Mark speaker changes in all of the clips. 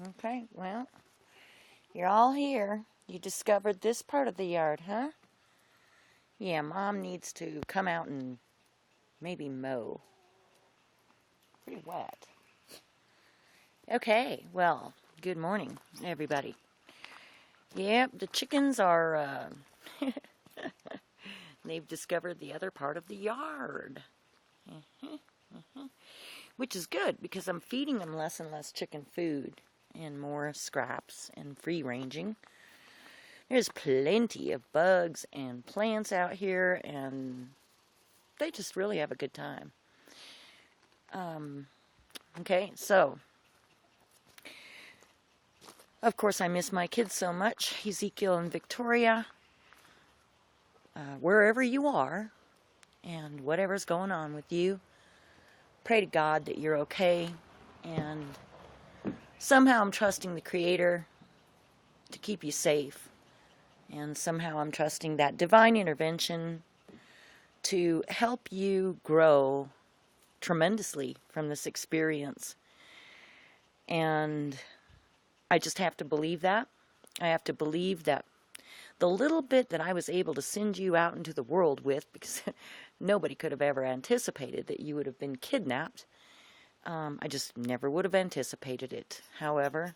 Speaker 1: Okay, well, you're all here. You discovered this part of the yard, huh? Yeah, Mom needs to come out and maybe mow. Pretty wet. Okay, well, good morning, everybody. Yep, the chickens are, they've discovered the other part of the yard. Which is good, because I'm feeding them less and less chicken food and more scraps and free-ranging. There's plenty of bugs and plants out here, and they just really have a good time. Okay, so, of course I miss my kids so much, Ezekiel and Victoria. Wherever you are, and whatever's going on with you, pray to God that you're okay, and somehow I'm trusting the Creator to keep you safe. And somehow I'm trusting that divine intervention to help you grow tremendously from this experience. And I just have to believe that. I have to believe that the little bit that I was able to send you out into the world with, because nobody could have ever anticipated that you would have been kidnapped. I just never would have anticipated it. However,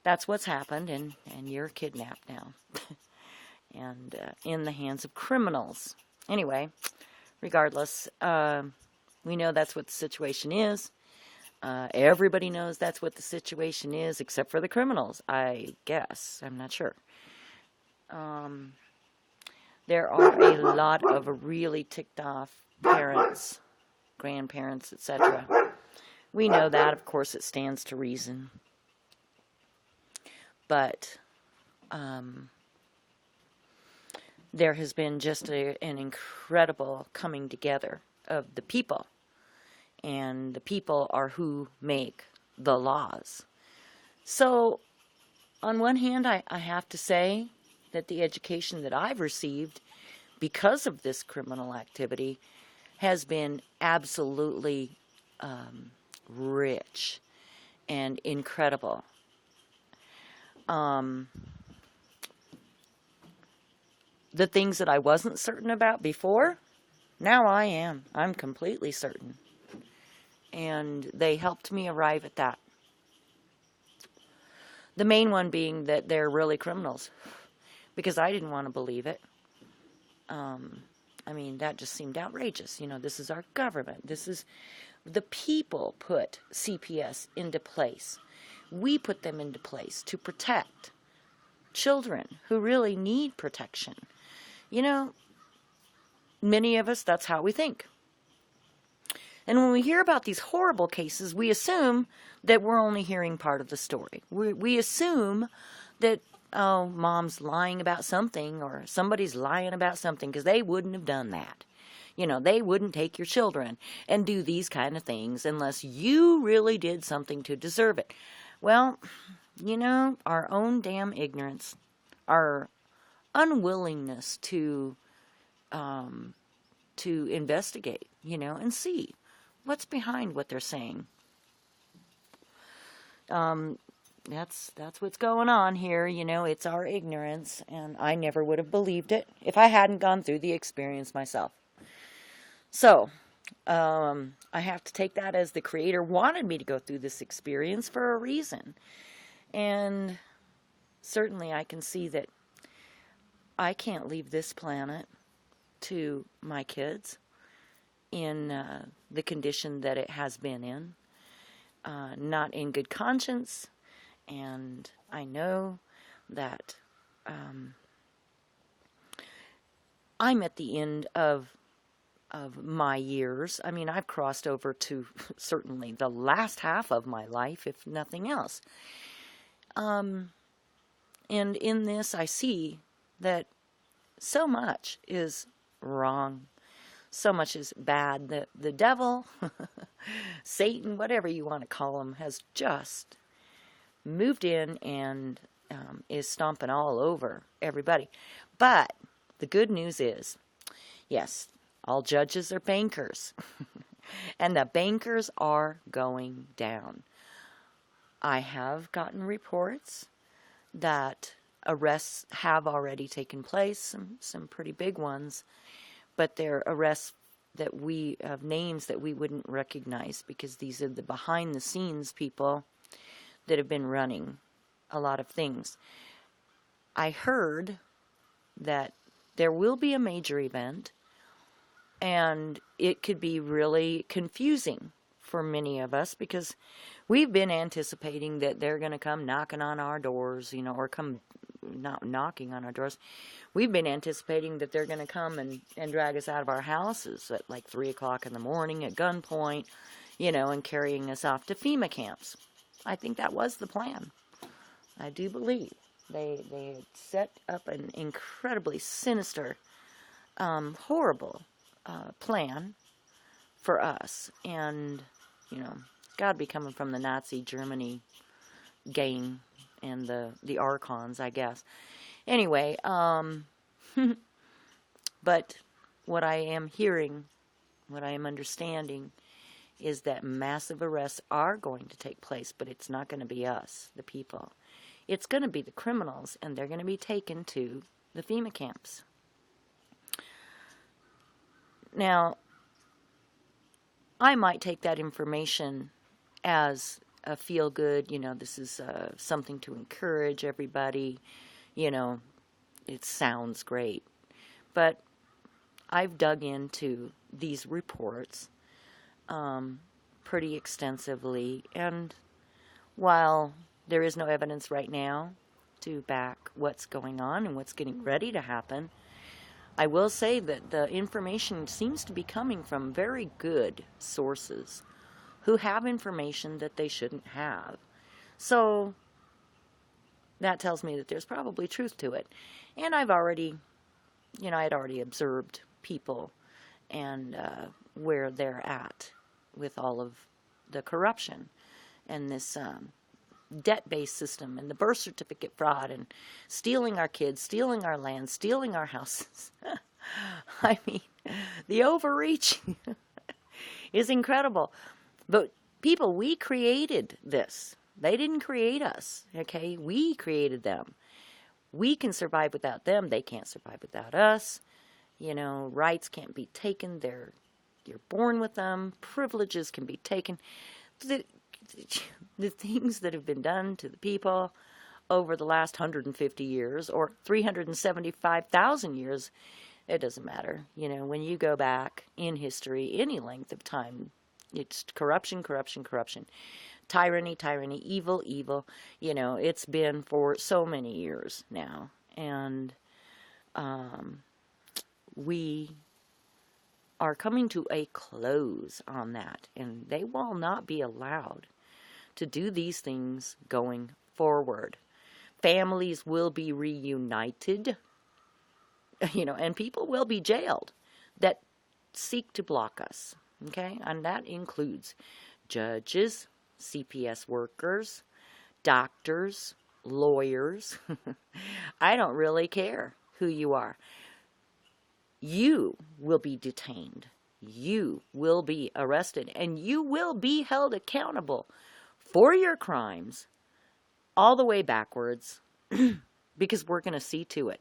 Speaker 1: that's what's happened, and you're kidnapped now. And in the hands of criminals. Anyway, regardless, we know that's what the situation is. Everybody knows that's what the situation is, except for the criminals, I guess. I'm not sure. There are a lot of really ticked off parents, grandparents, etc. We know that, of course, it stands to reason. But there has been just an incredible coming together of the people. And the people are who make the laws. So, on one hand, I have to say that the education that I've received because of this criminal activity has been absolutely rich and incredible. The things that I wasn't certain about before, now I am. I'm completely certain. And they helped me arrive at that. The main one being that they're really criminals. Because I didn't want to believe it. I mean, that just seemed outrageous. You know, this is our government. This is the people put CPS into place. We put them into place to protect children who really need protection. You know, many of us, that's how we think. And when we hear about these horrible cases, we assume that we're only hearing part of the story. We assume that, oh, mom's lying about something, or somebody's lying about something, because they wouldn't have done that. You know, they wouldn't take your children and do these kind of things unless you really did something to deserve it. Well, you know, our own damn ignorance, our unwillingness to investigate, you know, and see what's behind what they're saying. That's what's going on here, you know, it's our ignorance, and I never would have believed it if I hadn't gone through the experience myself. So, I have to take that as the Creator wanted me to go through this experience for a reason. And certainly I can see that I can't leave this planet to my kids in the condition that it has been in. Not in good conscience. And I know that I'm at the end of my years. I mean, I've crossed over to certainly the last half of my life, if nothing else. And in this, I see that so much is wrong. So much is bad. The devil, Satan, whatever you want to call him, has just moved in and is stomping all over everybody. But the good news is, yes, all judges are bankers. And the bankers are going down. I have gotten reports that arrests have already taken place, some pretty big ones, but they're arrests that we have names that we wouldn't recognize because these are the behind the scenes people that have been running a lot of things. I heard that there will be a major event, and it could be really confusing for many of us because we've been anticipating that they're going to come knocking on our doors, or come not knocking on our doors. We've been anticipating that they're going to come and drag us out of our houses at like 3 o'clock in the morning at gunpoint, and carrying us off to FEMA camps. I think that was the plan. I do believe they set up an incredibly sinister, horrible plan for us. And, it's got to be coming from the Nazi Germany gang and the Archons, I guess. Anyway, but what I am hearing, what I am understanding, is that massive arrests are going to take place, but it's not going to be us, the people. It's going to be the criminals, and they're going to be taken to the FEMA camps. Now, I might take that information as a feel-good, this is something to encourage everybody, it sounds great. But I've dug into these reports pretty extensively, and while there is no evidence right now to back what's going on and what's getting ready to happen, I will say that the information seems to be coming from very good sources who have information that they shouldn't have. So that tells me that there's probably truth to it. And I've already, I'd already observed people and where they're at with all of the corruption and this debt-based system and the birth certificate fraud and stealing our kids, stealing our land, stealing our houses. I mean, the overreach is incredible. But people, we created this. They didn't create us, okay? We created them. We can survive without them. They can't survive without us. Rights can't be taken. You're born with them. Privileges can be taken. The things that have been done to the people over the last 150 years or 375,000 years, it doesn't matter. When you go back in history, any length of time, it's corruption, corruption, corruption. Tyranny, tyranny, evil, evil. It's been for so many years now. And we are coming to a close on that. And they will not be allowed to do these things going forward. Families will be reunited, and people will be jailed that seek to block us, okay? And that includes judges, CPS workers, doctors, lawyers. I don't really care who you are. You will be detained. You will be arrested, and you will be held accountable for your crimes all the way backwards because we're going to see to it.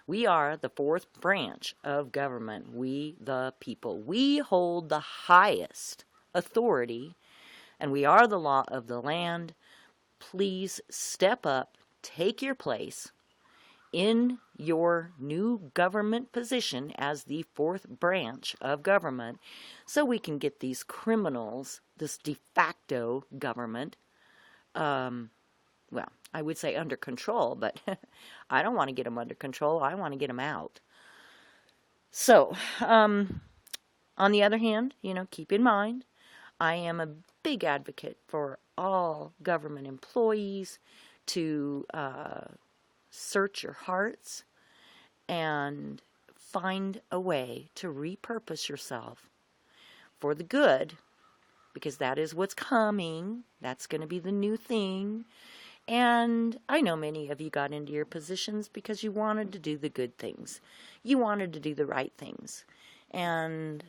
Speaker 1: We are the fourth branch of government. We, the people. We hold the highest authority, and we are the law of the land. Please step up, take your place in your new government position as the fourth branch of government so we can get these criminals, this de facto government, well, I would say under control, but I don't want to get them under control. I want to get them out. So, on the other hand, keep in mind, I am a big advocate for all government employees to search your hearts and find a way to repurpose yourself for the good, because that is what's coming. That's going to be the new thing. And I know many of you got into your positions because you wanted to do the good things. You wanted to do the right things. And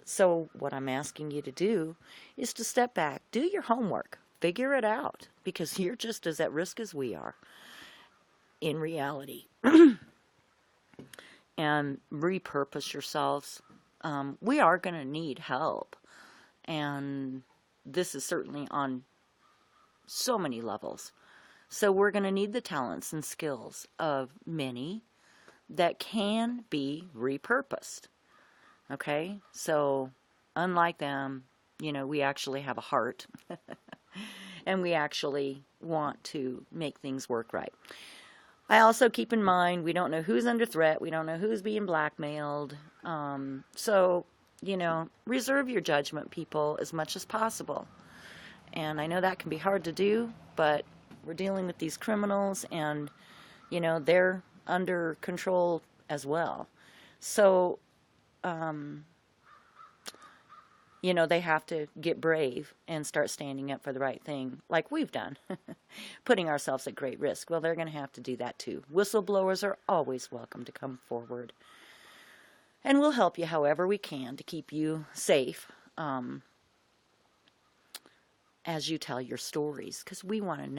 Speaker 1: so what I'm asking you to do is to step back, do your homework, figure it out, because you're just as at risk as we are in reality. And repurpose yourselves. We are going to need help. And this is certainly on so many levels. So we're going to need the talents and skills of many that can be repurposed. Okay? So unlike them, you know, we actually have a heart. And we actually want to make things work right. I also keep in mind, we don't know who's under threat. We don't know who's being blackmailed. So, you know, reserve your judgment, people, as much as possible. And I know that can be hard to do, but we're dealing with these criminals, and, you know, they're under control as well. So, you know, they have to get brave and start standing up for the right thing, like we've done, putting ourselves at great risk. Well, they're going to have to do that too. Whistleblowers are always welcome to come forward. And we'll help you however we can to keep you safe as you tell your stories, because we want to know.